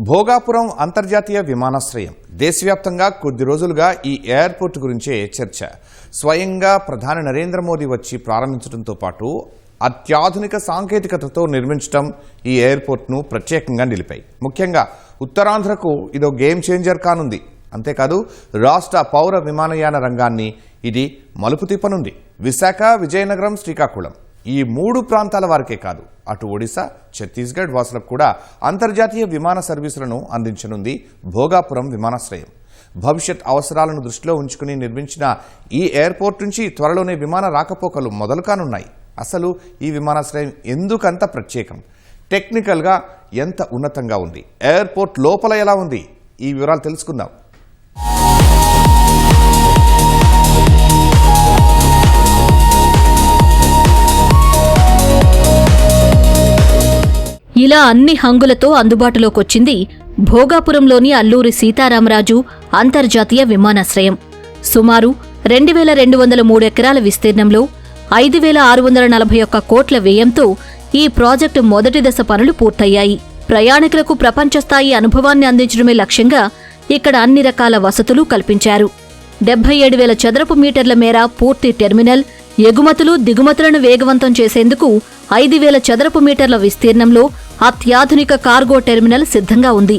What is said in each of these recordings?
భోగాపురం అంతర్జాతీయ విమానాశ్రయం దేశవ్యాప్తంగా కొద్ది రోజులుగా ఈ ఎయిర్పోర్ట్ గురించే చర్చ. స్వయంగా ప్రధాని నరేంద్ర మోదీ వచ్చి ప్రారంభించడంతో పాటు అత్యాధునిక సాంకేతికతతో నిర్మించడం ఈ ఎయిర్పోర్ట్ను ప్రత్యేకంగా నిలిపాయి. ముఖ్యంగా ఉత్తరాంధ్రకు ఇదో గేమ్ చేంజర్ కానుంది. అంతేకాదు రాష్ట్ర పౌర విమానయాన రంగాన్ని ఇది మలుపు తిప్పనుంది. విశాఖ, విజయనగరం, శ్రీకాకుళం ఈ మూడు ప్రాంతాల వారికే కాదు, అటు ఒడిశా, ఛత్తీస్గఢ్ వాసులకు కూడా అంతర్జాతీయ విమాన సర్వీసులను అందించనుంది భోగాపురం విమానాశ్రయం. భవిష్యత్ అవసరాలను దృష్టిలో ఉంచుకుని నిర్మించిన ఈ ఎయిర్పోర్ట్ నుంచి త్వరలోనే విమాన రాకపోకలు మొదలు కానున్నాయి. అసలు ఈ విమానాశ్రయం ఎందుకంత ప్రత్యేకం, టెక్నికల్గా ఎంత ఉన్నతంగా ఉంది, ఎయిర్పోర్ట్ లోపల ఎలా ఉంది, ఈ వివరాలు తెలుసుకుందాం. ఇలా అన్ని హంగులతో అందుబాటులోకొచ్చింది భోగాపురంలోని అల్లూరి సీతారామరాజు అంతర్జాతీయ విమానాశ్రయం. సుమారు 2203 ఎకరాల విస్తీర్ణంలో 5641 కోట్ల వ్యయంతో ఈ ప్రాజెక్టు మొదటి దశ పనులు పూర్తయ్యాయి. ప్రయాణికులకు ప్రపంచస్థాయి అనుభవాన్ని అందించడమే లక్ష్యంగా ఇక్కడ అన్ని రకాల వసతులు కల్పించారు. 77,000 చదరపు మీటర్ల మేర పూర్తి టెర్మినల్, ఎగుమతులు దిగుమతులను వేగవంతం చేసేందుకు 5,000 చదరపు మీటర్ల విస్తీర్ణంలో అత్యాధునిక కార్గో టెర్మినల్ సిద్ధంగా ఉంది.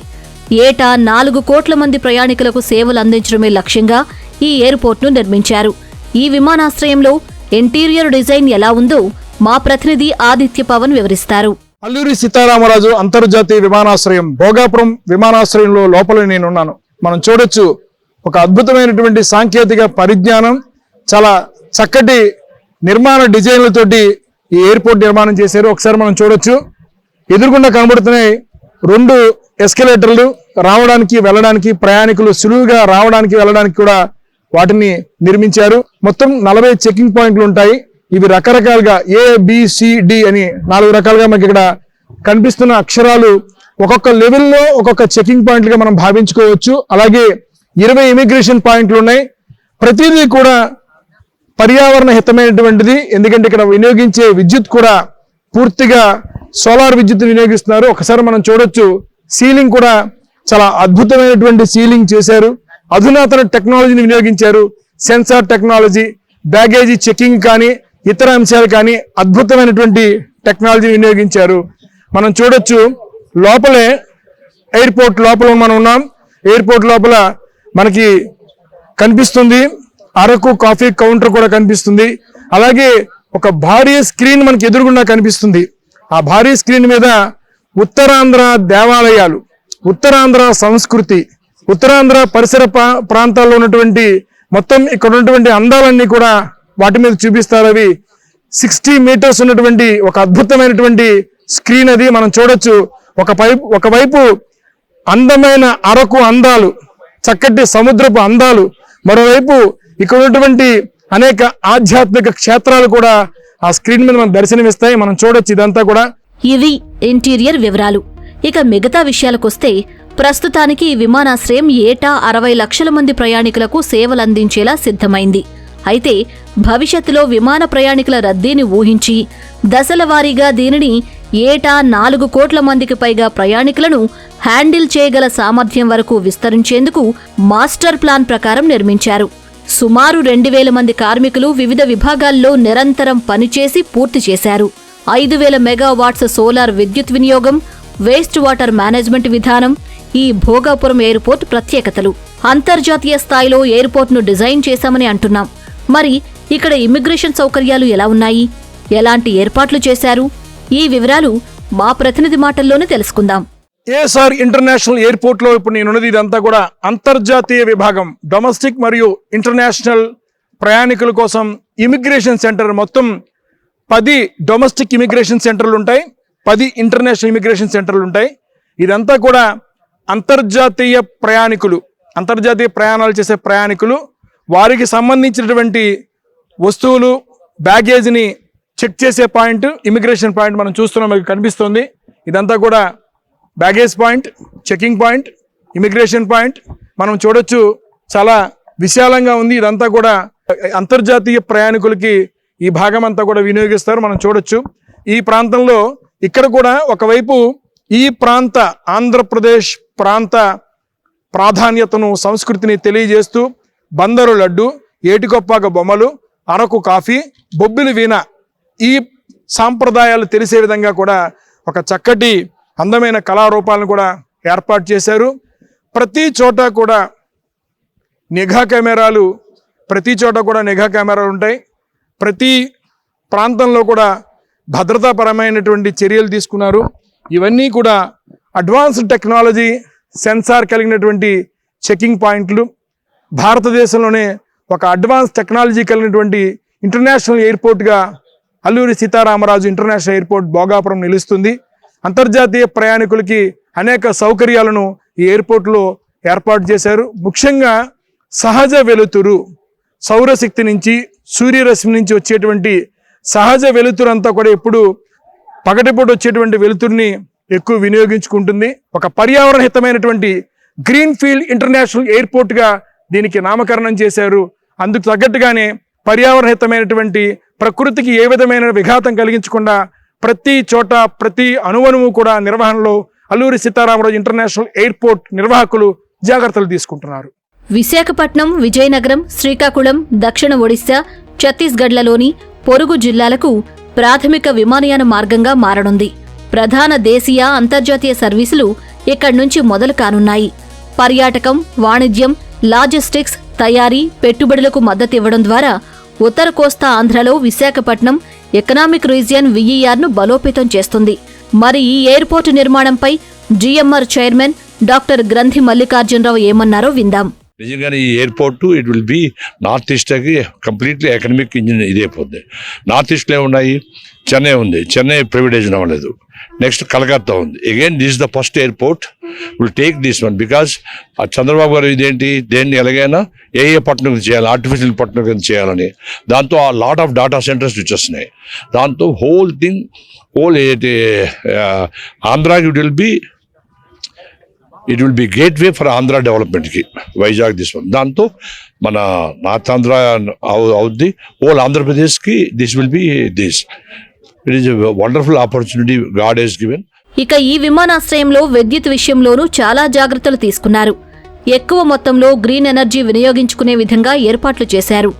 ఏటా 4 కోట్ల మంది ప్రయాణికులకు సేవలు అందించడమే లక్ష్యంగా ఈ ఎయిర్పోర్ట్ను నిర్మించారు. ఈ విమానాశ్రయంలో ఇంటీరియర్ డిజైన్ ఎలా ఉందో మా ప్రతినిధి ఆదిత్య పవన్ వివరిస్తారు. అల్లూరి సీతారామరాజు అంతర్జాతీయ విమానాశ్రయం భోగాపురం విమానాశ్రయంలో లోపల నేనున్నాను. మనం చూడొచ్చు, ఒక అద్భుతమైనటువంటి సాంకేతిక పరిజ్ఞానం, చాలా చక్కటి నిర్మాణ డిజైన్లతోటి ఈ ఎయిర్పోర్ట్ నిర్మాణం చేశారు. ఒకసారి మనం చూడొచ్చు, ఎదురుగుండా కనబడుతున్నాయి 2 ఎస్కలేటర్లు. రావడానికి వెళ్ళడానికి, ప్రయాణికులు సులువుగా రావడానికి వెళ్ళడానికి కూడా వాటిని నిర్మించారు. మొత్తం 40 చెకింగ్ పాయింట్లు ఉంటాయి. ఇవి రకరకాలుగా ABCD అని 4 రకాలుగా మనకి ఇక్కడ కనిపిస్తున్న అక్షరాలు ఒక్కొక్క లెవెల్లో ఒక్కొక్క చెకింగ్ పాయింట్లుగా మనం భావించుకోవచ్చు. అలాగే 20 ఇమిగ్రేషన్ పాయింట్లు ఉన్నాయి. ప్రతిదీ కూడా పర్యావరణ హితమైనటువంటిది. ఎందుకంటే ఇక్కడ వినియోగించే విద్యుత్ కూడా పూర్తిగా సోలార్ విద్యుత్ వినియోగిస్తున్నారు. ఒకసారి మనం చూడొచ్చు, సీలింగ్ కూడా చాలా అద్భుతమైనటువంటి సీలింగ్ చేశారు. అధునాతన టెక్నాలజీని వినియోగించారు. సెన్సార్ టెక్నాలజీ, బ్యాగేజీ చెకింగ్ కానీ ఇతర అంశాలు కానీ అద్భుతమైనటువంటి టెక్నాలజీని వినియోగించారు. మనం చూడొచ్చు, లోపలే ఎయిర్పోర్ట్ లోపల మనం ఉన్నాం. ఎయిర్పోర్ట్ లోపల మనకి కనిపిస్తుంది అరకు కాఫీ కౌంటర్ కూడా కనిపిస్తుంది. అలాగే ఒక భారీ స్క్రీన్ మనకి ఎదురుగుండా కనిపిస్తుంది. ఆ భారీ స్క్రీన్ మీద ఉత్తరాంధ్ర దేవాలయాలు, ఉత్తరాంధ్ర సంస్కృతి, ఉత్తరాంధ్ర పరిసర ప్రాంతాల్లో ఉన్నటువంటి మొత్తం ఇక్కడ ఉన్నటువంటి అందాలన్నీ కూడా వాటి మీద చూపిస్తారు. అవి 60 మీటర్స్ ఉన్నటువంటి ఒక అద్భుతమైనటువంటి స్క్రీన్ అది. మనం చూడొచ్చు, ఒకవైపు అందమైన అరకు అందాలు, చక్కటి సముద్రపు అందాలు, మరోవైపు ఇక్కడ ఉన్నటువంటి అనేక ఆధ్యాత్మిక క్షేత్రాలు కూడా ఆ స్క్రీన్ మీద మనకు దర్శనమిస్తాయి. మనం చూడొచ్చు ఇదంతా కూడా. ఇవి ఇంటీరియర్ వివరాలు. ఇక మిగతా విషయాలకొస్తే, ప్రస్తుతానికి ఈ విమానాశ్రయం ఏటా 60 లక్షల మంది ప్రయాణికులకు సేవలందించేలా సిద్ధమైంది. అయితే భవిష్యత్తులో విమాన ప్రయాణికుల రద్దీని ఊహించి దశల వారీగా దీనిని ఏటా 4 కోట్ల మందికి పైగా ప్రయాణికులను హ్యాండిల్ చేయగల సామర్థ్యం వరకు విస్తరించేందుకు మాస్టర్ ప్లాన్ ప్రకారం నిర్మించారు. సుమారు 2,000 మంది కార్మికులు వివిధ విభాగాల్లో నిరంతరం పనిచేసి పూర్తి చేశారు. 5,000 మెగావాట్స్ సోలార్ విద్యుత్ వినియోగం, వేస్ట్ వాటర్ మేనేజ్మెంట్ విధానం ఈ భోగాపురం ఎయిర్పోర్ట్ ప్రత్యేకతలు. అంతర్జాతీయ స్థాయిలో ఎయిర్పోర్ట్ను డిజైన్ చేశామని అంటున్నాం. మరి ఇక్కడ ఇమ్మిగ్రేషన్ సౌకర్యాలు ఎలా ఉన్నాయి, ఎలాంటి ఏర్పాట్లు చేశారు, ఈ వివరాలు మా ప్రతినిధి మాటల్లోనే తెలుసుకుందాం. ఏఎస్ఆర్ ఇంటర్నేషనల్ ఎయిర్పోర్ట్ లో ఇప్పుడు నేనున్నది ఇదంతా కూడా అంతర్జాతీయ విభాగం. డొమెస్టిక్ మరియు ఇంటర్నేషనల్ ప్రయాణికుల కోసం ఇమిగ్రేషన్ సెంటర్. మొత్తం 10 డొమెస్టిక్ ఇమిగ్రేషన్ సెంటర్లు ఉంటాయి, 10 ఇంటర్నేషనల్ ఇమిగ్రేషన్ సెంటర్లు ఉంటాయి. ఇదంతా కూడా అంతర్జాతీయ ప్రయాణికులు, అంతర్జాతీయ ప్రయాణాలు చేసే ప్రయాణికులు, వారికి సంబంధించినటువంటి వస్తువులు, బ్యాగేజ్ని చెక్ చేసే పాయింట్, ఇమిగ్రేషన్ పాయింట్ మనం చూస్తున్నాం, మీకు కనిపిస్తుంది. ఇదంతా కూడా baggage point, checking point, immigration point. మనం చూడొచ్చు, చాలా విశాలంగా ఉంది. ఇదంతా కూడా అంతర్జాతీయ ప్రయాణికులకి ఈ భాగం అంతా కూడా వినియోగిస్తారు. మనం చూడొచ్చు, ఈ ప్రాంతంలో ఇక్కడ కూడా ఒకవైపు ఈ ప్రాంత ఆంధ్రప్రదేశ్ ప్రాంత ప్రాధాన్యతను సంస్కృతిని తెలియజేస్తూ బందరు లడ్డు, ఏటికొప్పాక బొమ్మలు, అరకు కాఫీ, బొబ్బిలి వీణ ఈ సాంప్రదాయాలు తెలిసే విధంగా కూడా ఒక చక్కటి అందమైన కళారూపాలను కూడా ఏర్పాటు చేశారు. ప్రతి చోట కూడా నిఘా కెమెరాలు ఉంటాయి. ప్రతి ప్రాంతంలో కూడా భద్రతాపరమైనటువంటి చర్యలు తీసుకున్నారు. ఇవన్నీ కూడా అడ్వాన్స్డ్ టెక్నాలజీ సెన్సార్ కలిగినటువంటి చెకింగ్ పాయింట్లు. భారతదేశంలోనే ఒక అడ్వాన్స్ టెక్నాలజీ కలిగినటువంటి ఇంటర్నేషనల్ ఎయిర్పోర్ట్గా అల్లూరి సీతారామరాజు ఇంటర్నేషనల్ ఎయిర్పోర్ట్ భోగాపురం నిలుస్తుంది. అంతర్జాతీయ ప్రయాణికులకి అనేక సౌకర్యాలను ఈ ఎయిర్పోర్ట్లో ఏర్పాటు చేశారు. ముఖ్యంగా సహజ వెలుతురు, సౌరశక్తి నుంచి, సూర్యరశ్మి నుంచి వచ్చేటువంటి సహజ వెలుతురు అంతా కూడా ఎప్పుడు పగటిపూట వచ్చేటువంటి వెలుతురుని ఎక్కువ వినియోగించుకుంటుంది. ఒక పర్యావరణ హితమైనటువంటి గ్రీన్ ఫీల్డ్ ఇంటర్నేషనల్ ఎయిర్పోర్ట్గా దీనికి నామకరణం చేశారు. అందుకు తగ్గట్టుగానే పర్యావరణ హితమైనటువంటి ప్రకృతికి ఏ విధమైన విఘాతం కలిగించకుండా ప్రతి చోట ప్రతి అణువణువు కూడా నిర్వహణలో అల్లూరి సీతారామరాజు ఇంటర్నేషనల్ ఎయిర్పోర్ట్ నిర్వాహకులు జాగ్రత్తలు తీసుకుంటున్నారు. విశాఖపట్నం, విజయనగరం, శ్రీకాకుళం, దక్షిణ ఒడిశా, ఛత్తీస్గఢ్లలోని పొరుగు జిల్లాలకు ప్రాథమిక విమానయాన మార్గంగా మారనుంది. ప్రధాన దేశీయ, అంతర్జాతీయ సర్వీసులు ఇక్కడి నుంచి మొదలు కానున్నాయి. పర్యాటకం, వాణిజ్యం, లాజిస్టిక్స్, తయారీ, పెట్టుబడులకు మద్దతివ్వడం ద్వారా ఉత్తర కోస్తా ఆంధ్రలో విశాఖపట్నం ఎకనామిక్ రీజియన్ VERను బలోపేతం చేస్తుంది. మరి ఈ ఎయిర్పోర్టు నిర్మాణంపై GMR చైర్మన్ డాక్టర్ గ్రంథి మల్లికార్జునరావు ఏమన్నారో విందాం. నిజంగానే ఈ airport it will be north ఈస్ట్కి కంప్లీట్లీ ఎకనామిక్ ఇంజిన్ ఇదైపోద్ది. నార్త్ ఈస్ట్లో ఏమున్నాయి? చెన్నై ఉంది, చెన్నై ప్రైవేటైజేషన్ అవ్వలేదు. నెక్స్ట్ కలకత్తా ఉంది. Again this the first airport will take this one because Chandrababu garu ఇదేంటి, దేన్ని ఎలాగైనా ఏ పట్టణం చేయాలి, ఆర్టిఫిషియల్ పట్టణం కింద చేయాలని, దాంతో ఆ లాట్ ఆఫ్ డాటా సెంటర్స్ వచ్చేస్తున్నాయి. దాంతో హోల్ ఆంధ్రాకి it will B gate way for Andhra డెవలప్మెంట్కి వైజాగ్ దిస్ వన్. దాంతో మన నార్త్ ఆంధ్ర అవుద్ది, హోల్ ఆంధ్రప్రదేశ్కి this will be this. It is a wonderful opportunity God has given. ఇక ఈ విమానాశ్రయంలో విద్యుత్ విషయంలోనూ చాలా జాగ్రత్తలు తీసుకున్నారు. ఎక్కువ మొత్తంలో గ్రీన్ ఎనర్జీ వినియోగించుకునే విధంగా ఏర్పాట్లు చేశారు.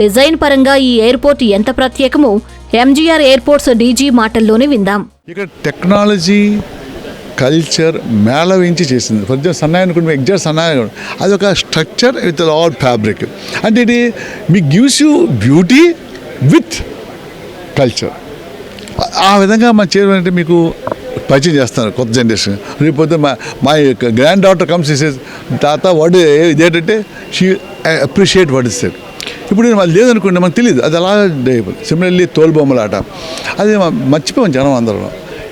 డిజైన్ పరంగా ఈ ఎయిర్పోర్ట్ ఎంత ప్రత్యేకమో MGR ఎయిర్పోర్ట్స్ DG మాటల్లోనే విందాం. ఇక్కడ టెక్నాలజీ, కల్చర్ మేళవించి చేసింది. ఫర్ ఎగ్జాంపుల్ సన్నాయి అనుకుంటే ఎగ్జాక్ట్ సన్నాయి అది ఒక స్ట్రక్చర్ విత్ ఆల్ ఫ్యాబ్రిక్. అంటే ఇది మీకు gives you beauty with culture. ఆ విధంగా మనం చేయాలంటే మీకు పరిచయం చేస్తున్నారు కొత్త జనరేషన్. రేపు మా గ్రాండ్ డాటర్ కమ్స్ ఇసేస్ తాత వాడు ఇదేంటంటే she appreciate what is said. ఇప్పుడు అది లేదనుకోండి మనకు తెలియదు, అది అలా సిమిలర్లీ తోలుబొమ్మలాట అది మర్చిపోయాం జనం అందరం.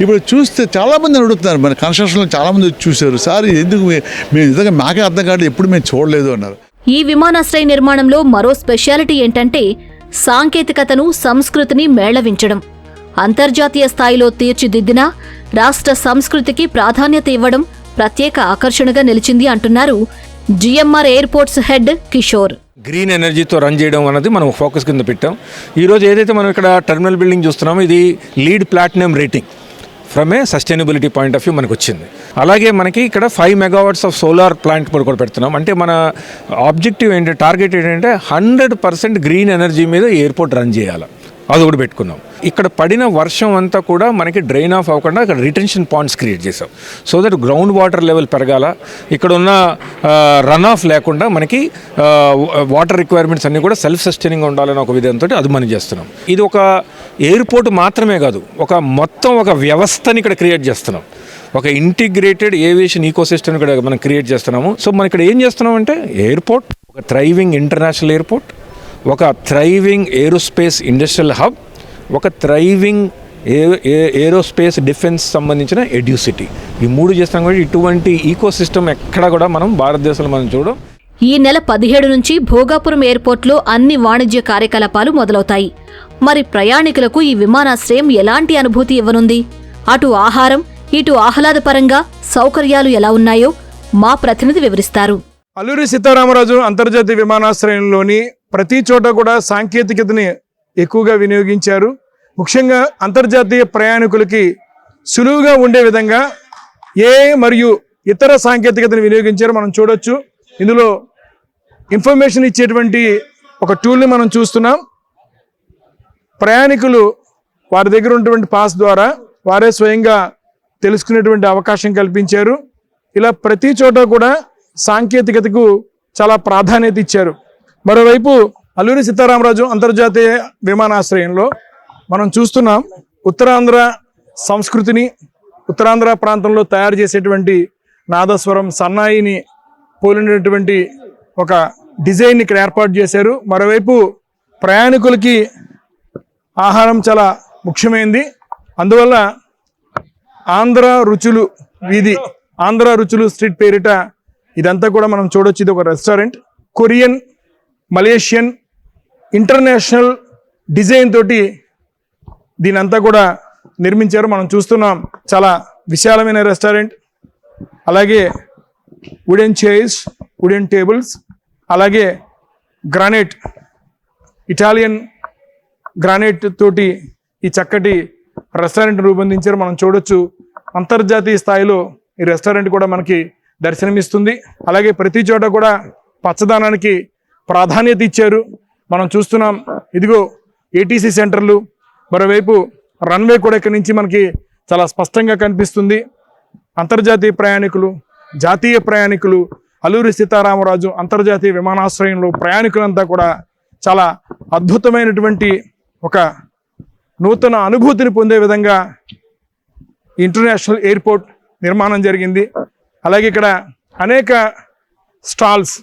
ఇప్పుడు చూస్తే చాలామంది అడుగుతున్నారు, మన కన్స్ట్రక్షన్లో చాలామంది చూశారు, సార్ ఎందుకు మేము నిజంగా మాకే అర్థం కాదు, ఎప్పుడు మేము చూడలేదు అన్నారు. ఈ విమానాశ్రయ నిర్మాణంలో మరో స్పెషాలిటీ ఏంటంటే సాంకేతికతను, సంస్కృతిని మేళవించడం. అంతర్జాతీయ స్థాయిలో తీర్చిదిద్దినా రాష్ట్ర సంస్కృతికి ప్రాధాన్యత ఇవ్వడం ప్రత్యేక ఆకర్షణగా నిలిచింది అంటున్నారు GMR airports head Kishore. Green ఎనర్జీతో రన్ చేయడం అన్నది మనం ఫోకస్ కింద పెట్టాం. ఈరోజు ఏదైతే మనం ఇక్కడ టెర్మినల్ బిల్డింగ్ చూస్తున్నామో ఇది lead platinum rating from A sustainability point of view మనకు వచ్చింది. అలాగే మనకి ఇక్కడ 5 megawatts ఆఫ్ సోలార్ ప్లాంట్ కూడా పెడుతున్నాం. అంటే మన ఆబ్జెక్టివ్ ఏంటంటే, టార్గెట్ ఏంటంటే 100% గ్రీన్ ఎనర్జీ మీద ఎయిర్పోర్ట్ రన్ చేయాలి. అది కూడా పెట్టుకున్నాం. ఇక్కడ పడిన వర్షం అంతా కూడా మనకి డ్రైన్ ఆఫ్ అవ్వకుండా ఇక్కడ రిటెన్షన్ పాయింట్స్ క్రియేట్ చేసాం. So that ground water level పెరగాల, ఇక్కడ ఉన్న రన్ ఆఫ్ లేకుండా మనకి వాటర్ రిక్వైర్మెంట్స్ అన్నీ కూడా సెల్ఫ్ సస్టైనింగ్ ఉండాలని ఒక విధానంతో అది మనం చేస్తున్నాం. ఇది ఒక ఎయిర్పోర్ట్ మాత్రమే కాదు, మొత్తం ఒక వ్యవస్థని ఇక్కడ క్రియేట్ చేస్తున్నాం. ఒక ఇంటిగ్రేటెడ్ ఏవియేషన్ ఈకోసిస్టమ్ ఇక్కడ మనం క్రియేట్ చేస్తున్నాము. సో మనం ఇక్కడ ఏం చేస్తున్నాం అంటే ఎయిర్పోర్ట్, ఒక థ్రైవింగ్ ఇంటర్నేషనల్ ఎయిర్పోర్ట్, ఒక థ్రైవింగ్ ఏరోస్పేస్ ఇండస్ట్రియల్ హబ్, ఒక థ్రైవింగ్ ఏరోస్పేస్ డిఫెన్స్ సంబంధించిన ఎడ్యూసిటీ. ఈ 3 చేస్తాం కూడా ఇటువంటి ఈకోసిస్టమ్ ఎక్కడ కూడా మనం భారతదేశంలో మనం చూడం. ఈ నెల 17 నుంచి భోగాపురం ఎయిర్పోర్ట్లో అన్ని వాణిజ్య కార్యకలాపాలు మొదలవుతాయి. మరి ప్రయాణికులకు ఈ విమానాశ్రయం ఎలాంటి అనుభూతి ఇవ్వనుంది? అటు ఆహారం, ఇటు ఆహ్లాదపరంగా సౌకర్యాలు ఎలా ఉన్నాయో మా ప్రతినిధి వివరిస్తారు. అల్లూరి సీతారామరాజు అంతర్జాతీయ విమానాశ్రయంలోని ప్రతి చోట కూడా సాంకేతికతని ఎక్కువగా వినియోగించారు. ముఖ్యంగా అంతర్జాతీయ ప్రయాణికులకి సులువుగా ఉండే విధంగా మరియు ఇతర సాంకేతికతను వినియోగించారు మనం చూడొచ్చు. ఇందులో ఇన్ఫర్మేషన్ ఇచ్చేటువంటి ఒక టూల్ని మనం చూస్తున్నాం. ప్రయాణికులు వారి దగ్గర ఉన్నటువంటి పాస్ ద్వారా వారే స్వయంగా తెలుసుకునేటువంటి అవకాశం కల్పించారు. ఇలా ప్రతి చోట కూడా సాంకేతికతకు చాలా ప్రాధాన్యత ఇచ్చారు. మరోవైపు అల్లూరి సీతారామరాజు అంతర్జాతీయ విమానాశ్రయంలో మనం చూస్తున్నాం ఉత్తరాంధ్ర సంస్కృతిని, ఉత్తరాంధ్ర ప్రాంతంలో తయారు చేసేటువంటి నాదస్వరం, సన్నాయిని పోలినటువంటి ఒక డిజైన్ ఇక్కడ ఏర్పాటు చేశారు. మరోవైపు ప్రయాణికులకి ఆహారం చాలా ముఖ్యమైనది. అందువల్ల ఆంధ్ర రుచులు వీధి, ఆంధ్ర రుచులు స్ట్రీట్ పేరిట ఇదంతా కూడా మనం చూడొచ్చు. ఇది ఒక restaurant. Korean, Malaysian, international design తోటి దీనంతా కూడా నిర్మించారు. మనం చూస్తున్నాం చాలా విశాలమైన రెస్టారెంట్. అలాగే వుడెన్ చైర్స్, వుడెన్ టేబుల్స్, అలాగే గ్రానైట్, ఇటాలియన్ గ్రానైట్ తోటి ఈ చక్కటి రెస్టారెంట్ రూపొందించారు. మనం చూడొచ్చు అంతర్జాతీయ స్థాయిలో ఈ రెస్టారెంట్ కూడా మనకి దర్శనమిస్తుంది. అలాగే ప్రతి చోట కూడా పచ్చదనానికి ప్రాధాన్యత ఇచ్చారు. మనం చూస్తున్నాం ఇదిగో ఏటీసీ సెంటర్లు, మరోవైపు రన్వే కూడా ఇక్కడి నుంచి మనకి చాలా స్పష్టంగా కనిపిస్తుంది. అంతర్జాతీయ ప్రయాణికులు, జాతీయ ప్రయాణికులు, అల్లూరి సీతారామరాజు అంతర్జాతీయ విమానాశ్రయంలో ప్రయాణికులంతా కూడా చాలా అద్భుతమైనటువంటి ఒక నూతన అనుభూతిని పొందే విధంగా ఇంటర్నేషనల్ ఎయిర్పోర్ట్ నిర్మాణం జరిగింది. అలాగే ఇక్కడ అనేక స్టాల్స్,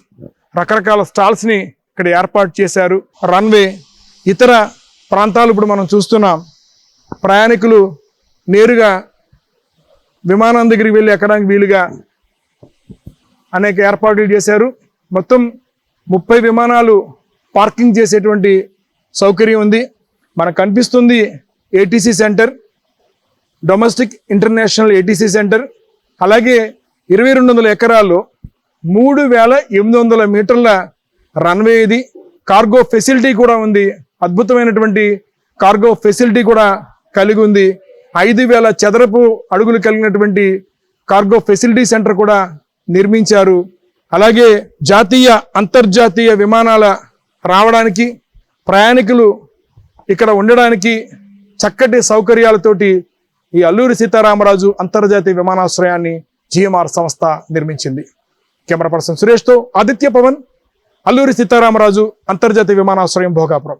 రకరకాల స్టాల్స్ని ఇక్కడ ఏర్పాటు చేశారు. రన్వే, ఇతర ప్రాంతాలు ఇప్పుడు మనం చూస్తున్నాం. ప్రయాణికులు నేరుగా విమానం దగ్గరికి వెళ్ళి ఎక్కడానికి వీలుగా అనేక ఏర్పాట్లు చేశారు. మొత్తం 30 విమానాలు పార్కింగ్ చేసేటువంటి సౌకర్యం ఉంది. మనకు కనిపిస్తుంది ATC centre, domestic international ATC centre. అలాగే 2200 ఎకరాల్లో 3800 మీటర్ల రన్వే ఇది. కార్గో ఫెసిలిటీ కూడా ఉంది. అద్భుతమైనటువంటి కార్గో ఫెసిలిటీ కూడా కలిగి ఉంది. 5000 చదరపు అడుగులు కలిగినటువంటి కార్గో ఫెసిలిటీ సెంటర్ కూడా నిర్మించారు. అలాగే జాతీయ, అంతర్జాతీయ విమానాల రావడానికి, ప్రయాణికులు ఇక్కడ ఉండడానికి చక్కటి సౌకర్యాలతోటి ఈ అల్లూరి సీతారామరాజు అంతర్జాతీయ విమానాశ్రయాన్ని జిఎంఆర్ సంస్థ నిర్మించింది. కెమెరా పర్సన్ సురేష్తో ఆదిత్య పవన్, అల్లూరి సీతారామరాజు అంతర్జాతీయ విమానాశ్రయం, భోగాపురం.